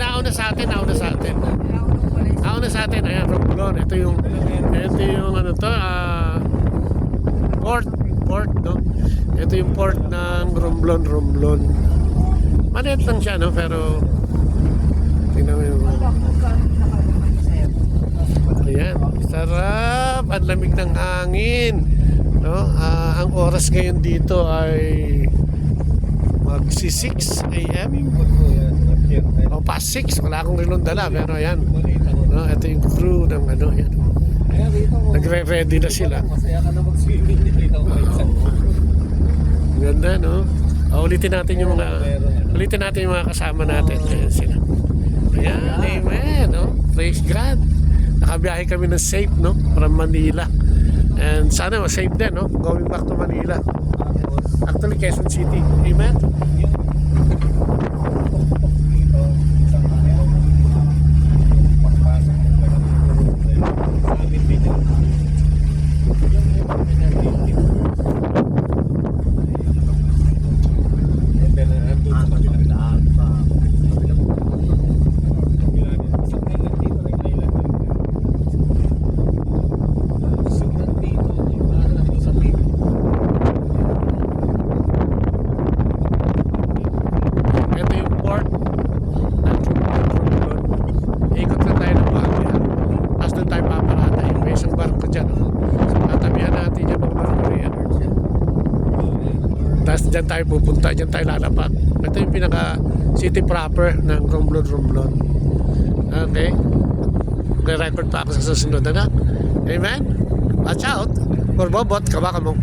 Nauna sa atin, nauna sa atin. Nauna sa atin, ayan, Romblon. Ito yung ano to, port, no? Ito yung port ng Romblon. Maliit lang siya, no? Pero, tingnan mo yung, ayan, sarap, ang lamig ng hangin, no? Ang oras ngayon dito ay magsi 6 AM o past 6, wala akong rilong dala, pero ayan, no? Ito yung crew ng ano, yan, nagre-ready na sila. Ganda, no? Ulitin natin yung mga kasama natin. Ayan sila. Ayan, amen, no? Praise God. Nakabiyahe kami ng safe, no? From Manila. And sana safe din, no? Going back to Manila. Actually, Quezon City. Amen? Diyan tayo pupunta, diyan tayo lalapat. Ito yung pinaka city proper ng Romblon. Okay? May record pa ako sa susunod, ano? Amen? Watch out! Borbobot, kabaka mo.